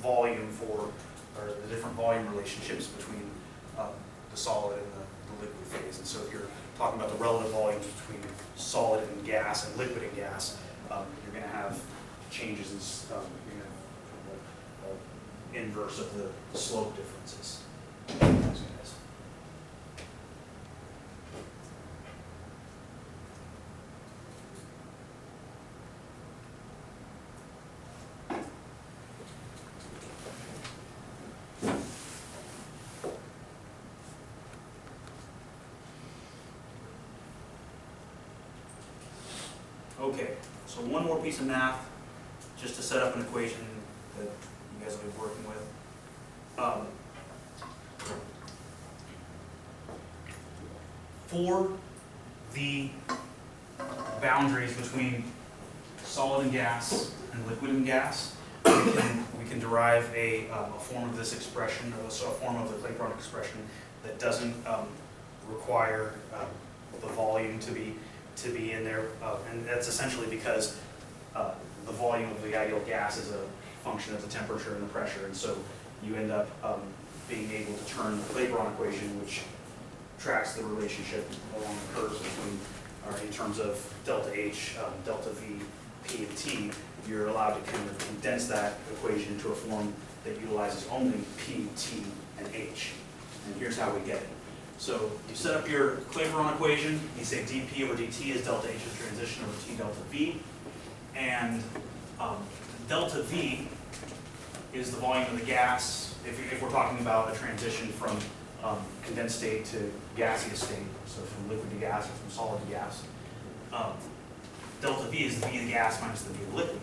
volume for, or the different volume relationships between the solid and the liquid phase. And so if you're talking about the relative volumes between solid and gas and liquid and gas, you're going to have changes in, you're going to have the inverse of the slope differences. Thanks, guys. Okay, so one more piece of math, just to set up an equation that you guys will be working with. For the boundaries between solid and gas and liquid and gas, we can derive a form of this expression, or a form of the Clapeyron expression that doesn't require the volume to be in there, and that's essentially because the volume of the ideal gas is a function of the temperature and the pressure, and so you end up being able to turn the Clapeyron equation, which tracks the relationship along the curves between, or in terms of delta H, delta V, P, and T. You're allowed to kind of condense that equation into a form that utilizes only P, T, and H. And here's how we get it. So you set up your Clapeyron equation, you say dP over dt is delta H's transition over T delta V, and delta V is the volume of the gas, if we're talking about a transition from condensed state to gaseous state, so from liquid to gas or from solid to gas. Delta V is the V of the gas minus the V of the liquid.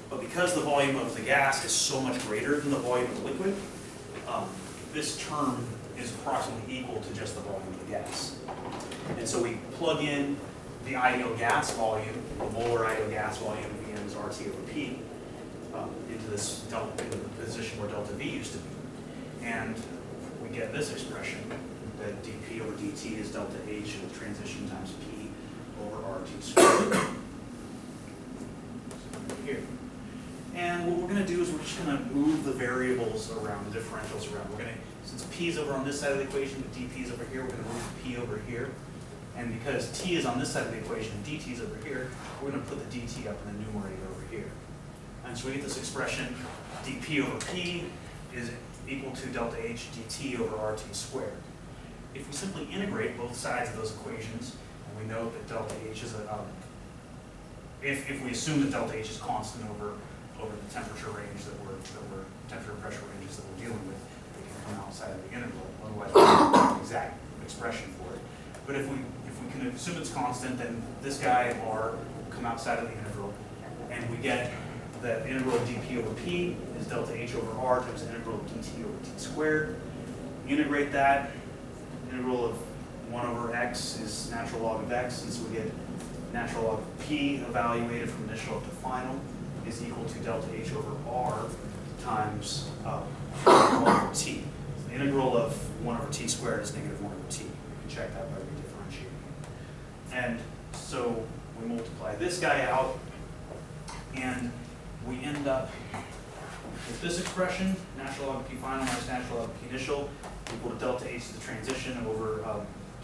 But because the volume of the gas is so much greater than the volume of the liquid, this term is approximately equal to just the volume of the gas. And so we plug in the ideal gas volume, the molar ideal gas volume, Vm is RT over P, into this delta, into the position where delta V used to be. And we get this expression that dP over dt is delta H of transition times P over RT squared. Here. And what we're going to do is we're just going to move the variables around, the differentials around. We're going to, since P is over on this side of the equation, but dP is over here, we're going to move P over here. And because T is on this side of the equation and dt is over here, we're going to put the dt up in the numerator over here. And so we get this expression, dP over P is equal to delta H dt over RT squared. If we simply integrate both sides of those equations, and we know that delta H is a, if we assume that delta H is constant over the temperature range temperature and pressure ranges that we're dealing with, we can come outside of the integral. Otherwise, we don't have an exact expression for it. But if we can assume it's constant, then this guy R will come outside of the integral, and we get that integral of dP over P is delta H over R times the integral of dt over T squared. Integrate that. Integral of 1 over x is natural log of x, and so we get natural log of P evaluated from initial up to final is equal to delta H over R times 1 over T. So the integral of 1 over T squared is negative 1 over T. You can check that by redifferentiating. And so we multiply this guy out, and we end up with this expression, natural log of P final minus natural log of P initial equal to delta H to the transition over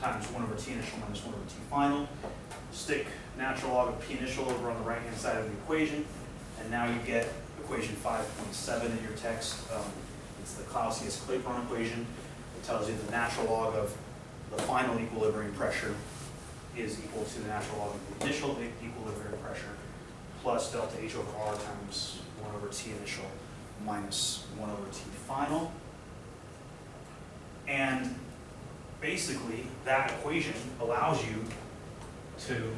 times 1 over T initial minus 1 over T final. Stick natural log of P initial over on the right-hand side of the equation, and now you get equation 5.7 in your text. It's the Clausius-Clapeyron equation. It tells you the natural log of the final equilibrium pressure is equal to the natural log of the initial equilibrium pressure plus delta H over R times 1 over T initial minus 1 over T final. And basically, that equation allows you to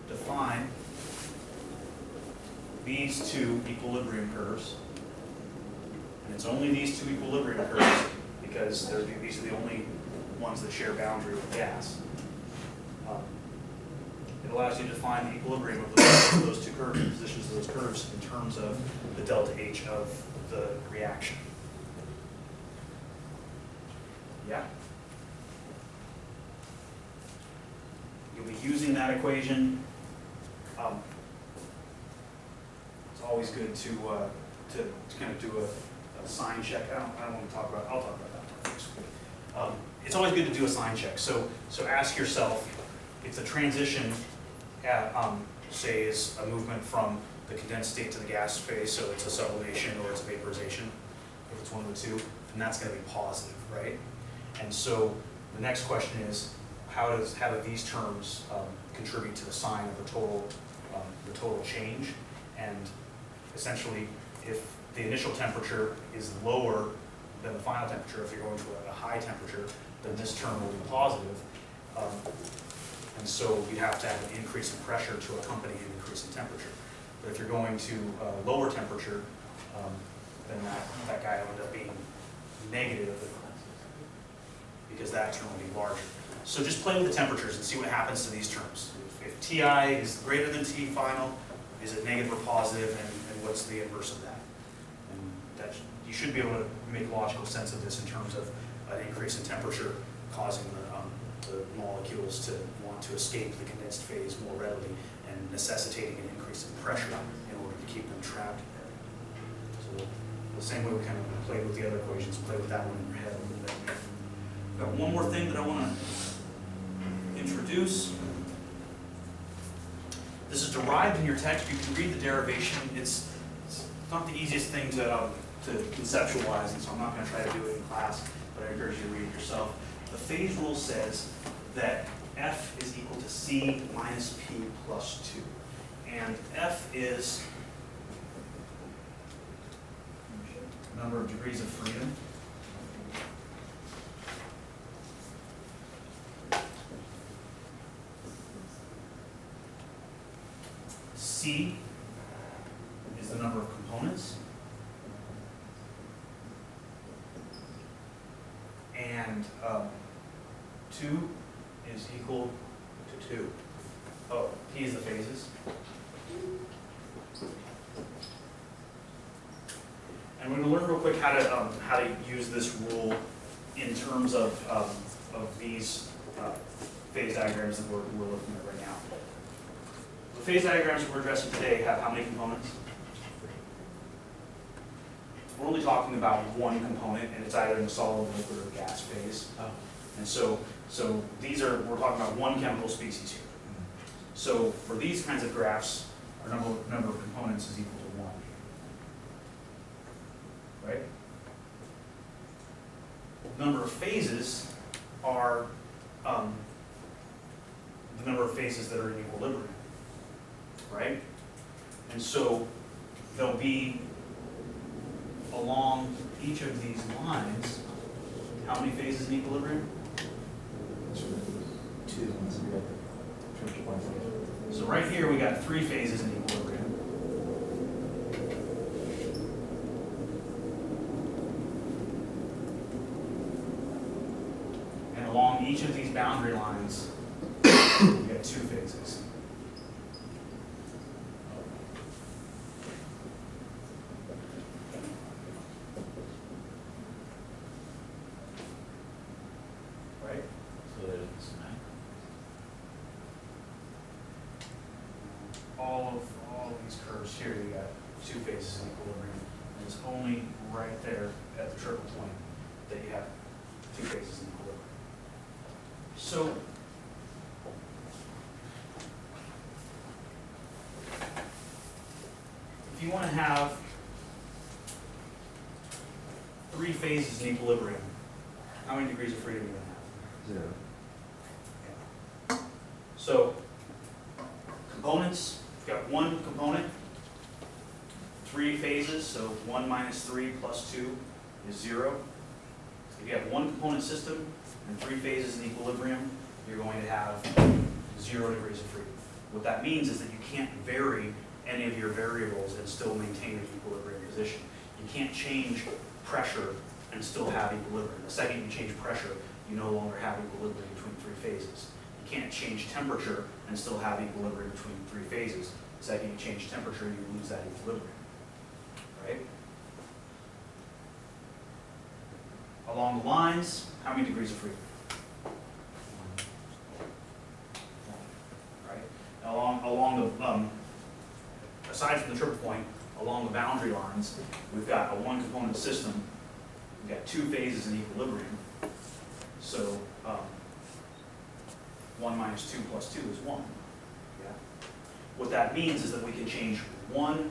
define these two equilibrium curves. And it's only these two equilibrium curves because these are the only ones that share boundary with gas. It allows you to define the equilibrium of those two curves, the positions of those curves in terms of the delta H of the reaction. Yeah? You'll be using that equation. It's always good to kind of do a sign check. I don't want to talk about. I'll talk about that next. It's always good to do a sign check. So ask yourself if the transition at, say, is a movement from the condensed state to the gas phase, so it's a sublimation or it's a vaporization, if it's one of the two, then that's going to be positive, right? And so the next question is, how do these terms contribute to the sign of the total change? And essentially, if the initial temperature is lower than the final temperature, if you're going to a high temperature, then this term will be positive. And so you have to have an increase in pressure to accompany an increase in temperature. But if you're going to a lower temperature, then that guy will end up being negative because that term will be larger. So just play with the temperatures and see what happens to these terms. If Ti is greater than T final, is it negative or positive, and what's the inverse of that? And that you should be able to make logical sense of this in terms of an increase in temperature causing the molecules to want to escape the condensed phase more readily and necessitating an increase in pressure in order to keep them trapped in there. So the same way we kind of played with the other equations, play with that one in your head a little bit. Got one more thing that I want to introduce. This is derived in your text. You can read the derivation. It's not the easiest thing to conceptualize, and so I'm not going to try to do it in class, but I encourage you to read it yourself. The phase rule says that F is equal to C minus P plus 2. And F is number of degrees of freedom. C is the number of components. And 2 is equal to 2. Oh, P is the phases. And we're going to learn real quick how to use this rule in terms of these phase diagrams that we're looking at right now. The phase diagrams that we're addressing today have how many components? We're only talking about one component, and it's either in the solid, liquid, or gas phase. And so we're talking about one chemical species here. So for these kinds of graphs, our number of components is equal to 1. Right? The number of phases are the number of phases that are in equilibrium. Right? And so there'll be along each of these lines, how many phases in equilibrium? 2. So right here we got 3 phases in equilibrium. And along each of these boundary lines, we got 2 phases. All of these curves here, you got 2 phases in equilibrium. And it's only right there at the triple point that you have 2 phases in equilibrium. So if you want to have 3 phases in equilibrium, how many degrees of freedom are you going to have? 0. Yeah. So components, you've got one component, 3 phases, so 1 minus 3 plus 2 is 0. If you have one component system and 3 phases in equilibrium, you're going to have 0 degrees of freedom. What that means is that you can't vary any of your variables and still maintain an equilibrium position. You can't change pressure and still have equilibrium. The second you change pressure, you no longer have equilibrium between 3 phases. You can't change temperature and still have equilibrium between 3 phases. The second you change temperature, you lose that equilibrium. Right? Along the lines, how many degrees of freedom? Right? Along the aside from the triple point, along the boundary lines, we've got a one-component system. We've got two phases in equilibrium. So 1 minus 2 plus 2 is 1. Yeah. What that means is that we can change one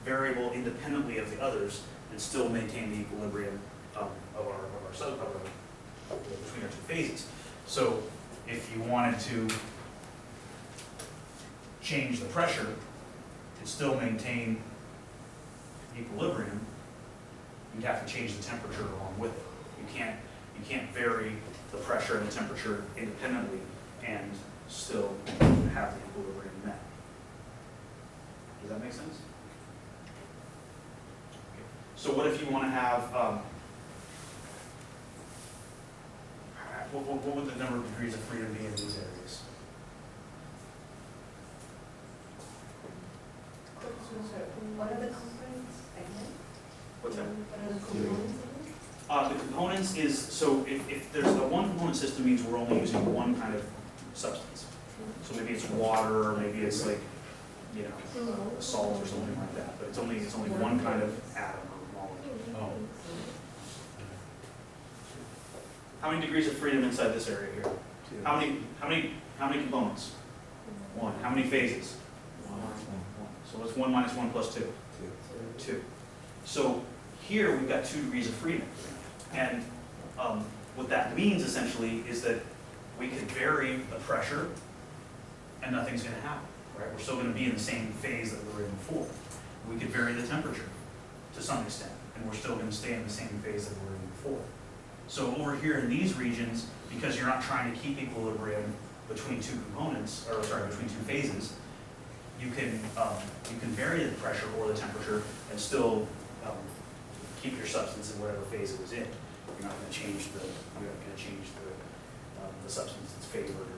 variable independently of the others and still maintain the equilibrium between our two phases. So if you wanted to change the pressure and still maintain equilibrium, you'd have to change the temperature along with it. You can't vary the pressure and the temperature independently and still have the equilibrium met. Does that make sense? Okay. So what if you want to have, what would the number of degrees of freedom be in these areas? What are the components again? What's that? What are the components again? The components is, so if there's a one component system means we're only using one kind of substance. So maybe it's water, or maybe it's like, you know, a salt or something like that. But it's only one kind of atom or molecule. Oh. How many degrees of freedom inside this area here? How many components? One. How many phases? One. So what's 1 minus 1 plus 2? 2. So here we've got 2 degrees of freedom. And what that means essentially is that we could vary the pressure and nothing's going to happen, right? We're still going to be in the same phase that we were in before. We could vary the temperature to some extent, and we're still going to stay in the same phase that we were in before. So over here in these regions, because you're not trying to keep equilibrium between two components, or sorry, between two phases, you can vary the pressure or the temperature and still keep your substance in whatever phase it was in. You're not going to change the substance that's favored or whatever.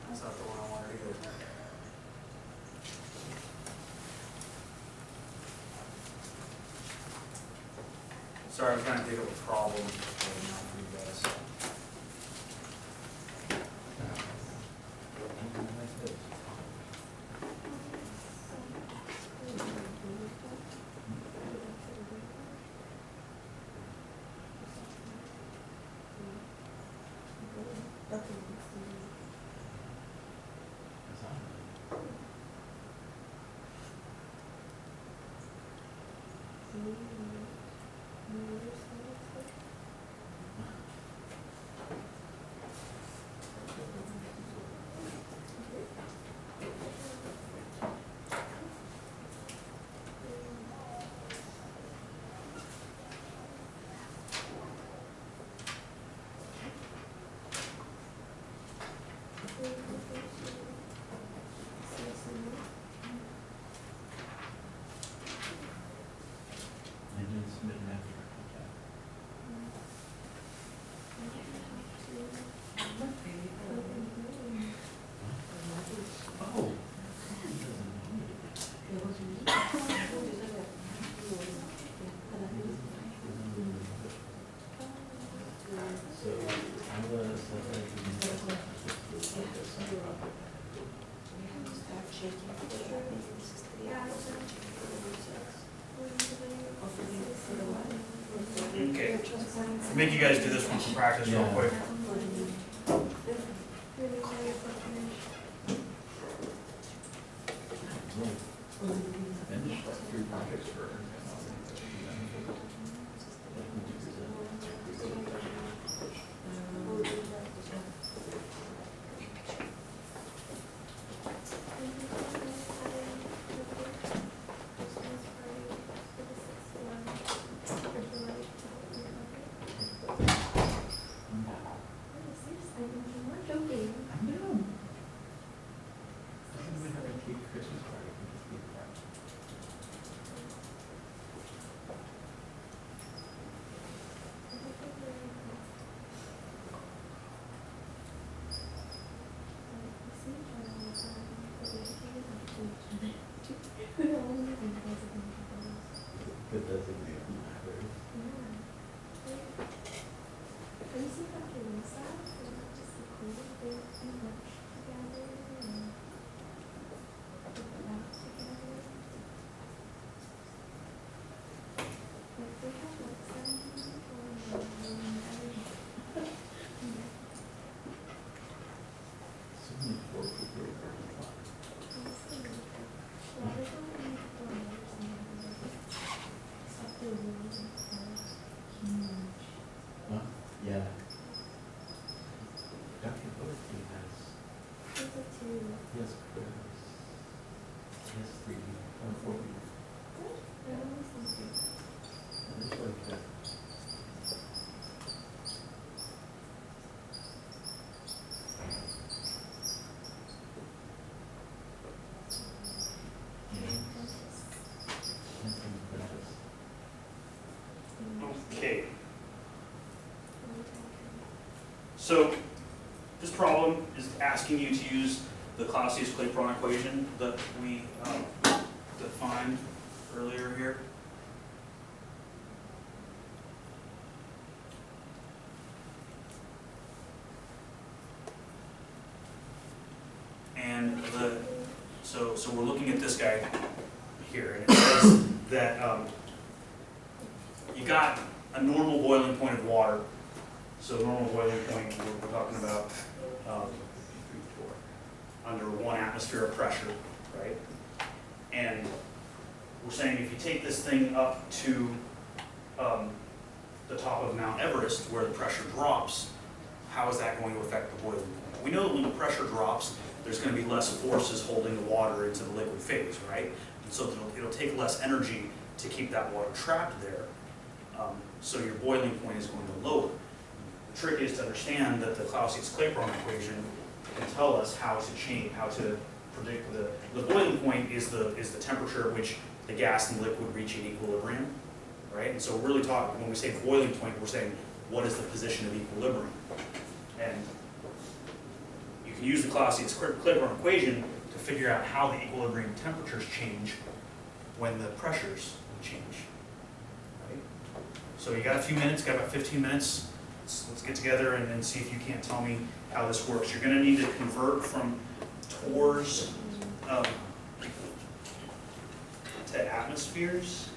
That's not the one I wanted either. Sorry, I'm trying to think of a problem right now for you guys. Okay, I'll make you guys do this one for practice real quick. I'm not joking. I know. I'm gonna have a cake Christmas party. We just keep that. Good designation matters. So many poor people are very fun. Huh? Yeah. Dr. Doherty has, yes, Chris. Yes, 3, 4 people. And there's like that. Okay, so this problem is asking you to use the Clapeyron equation that we defined earlier here. And so we're looking at this guy here, and it says that you got a normal boiling point of water. So normal boiling point, we're talking about under 1 atmosphere of pressure, right? And we're saying if you take this thing up to the top of Mount Everest where the pressure drops, how is that going to affect the boiling point? We know that when the pressure drops, there's going to be less forces holding the water into the liquid phase, right? And so it'll take less energy to keep that water trapped there. So your boiling point is going to lower. The trick is to understand that the Clapeyron equation can tell us how to change, how to predict the boiling point is the temperature at which the gas and liquid reach an equilibrium, right? And so we're really talking, when we say boiling point, we're saying what is the position of equilibrium? And you can use the Clapeyron equation to figure out how the equilibrium temperatures change when the pressures change. Right? So you got a few minutes, got about 15 minutes. Let's get together and see if you can't tell me how this works. You're going to need to convert from torrs to atmospheres.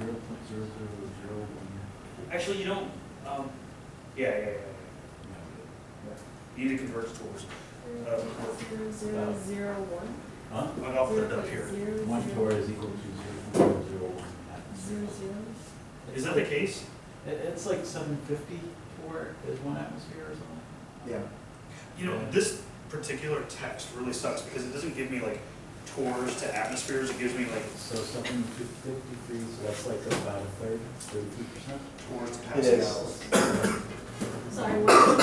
0.0001. Actually, you don't. Yeah. You need to convert to torrs. 0.001. Huh? I'll put it up here. 1 torr is equal to 0.001 atmosphere. Is that the case? It's like 750 torr is 1 atmosphere or something. Yeah. You know, this particular text really sucks because it doesn't give me like torrs to atmospheres. It gives me like So 753, so that's like about a third, 32%. torrs to It is. pascals. Sorry, what?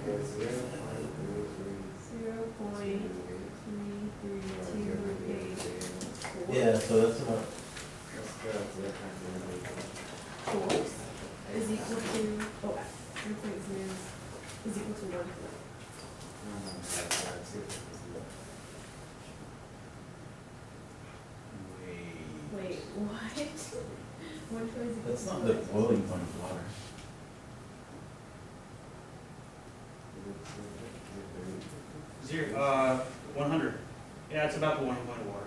0.3328. Yeah, so that's about. Torrs is equal to, 3.0 is equal to 1. Wait, what? 1 torr is equal That's to not what? the boiling point of water. Zero, 100. Yeah, it's about the boiling point of water.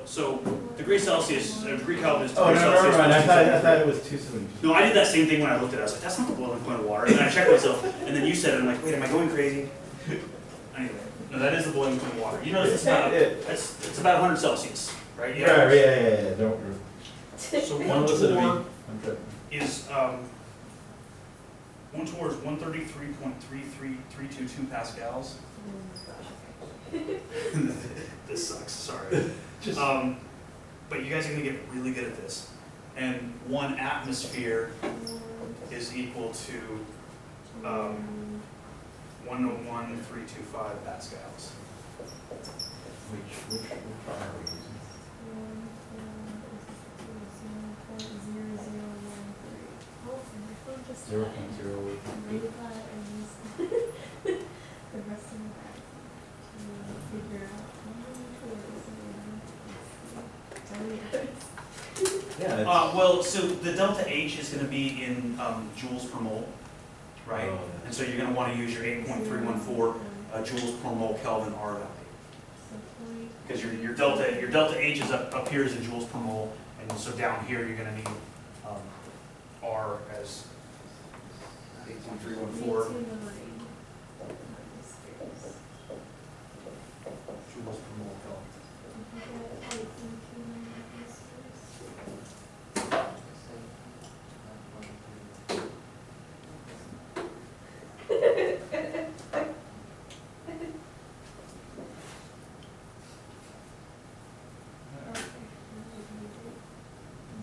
So degree Celsius, degree Kelvin is Oh, degree no, Celsius. never mind. I thought plus it was 272. No, I did that same thing when I looked at it. I was like, that's not the boiling point of water. And then I checked myself, and then you said it. I'm like, wait, am I going crazy? Anyway, no, that is the boiling point of water. You notice it's about, it's about 100 Celsius, right? Yeah. Don't. So Don't one listen to me. torr I'm tripping. is 1 torr is 133.33322 pascals. This sucks. Sorry. Just. But you guys are gonna get really good at this. And 1 atmosphere is equal to 101,325 pascals. Which are we using? 0.083. The rest of that, to figure out how many tours. Yeah, it's. Well, so the delta H is going to be in joules per mole, right? Oh, And so you're going to want to use your 8.314 joules per mole Kelvin R value. Because your delta H is up here as in joules per mole, and so down here you're going to need R as 8.314 joules per mole Kelvin.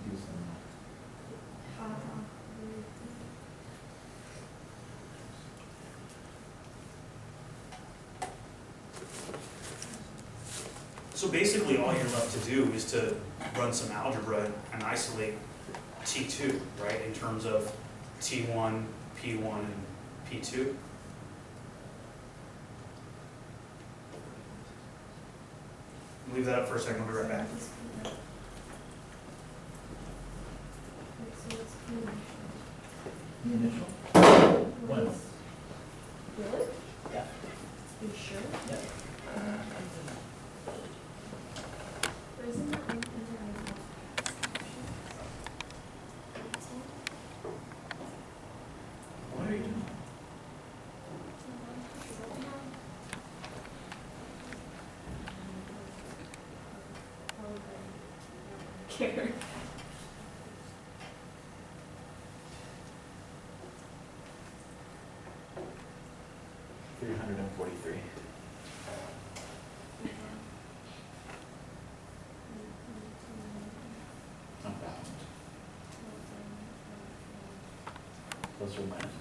Do some. So basically, all you're left to do is to run some algebra and isolate T2, right, in terms of T1, P1, and P2. Leave that up for a second, we'll be right back. The initial? When? Really? Yeah. You sure? Yeah. But isn't that one What are you doing? Care. 343. Not that one. Plus or minus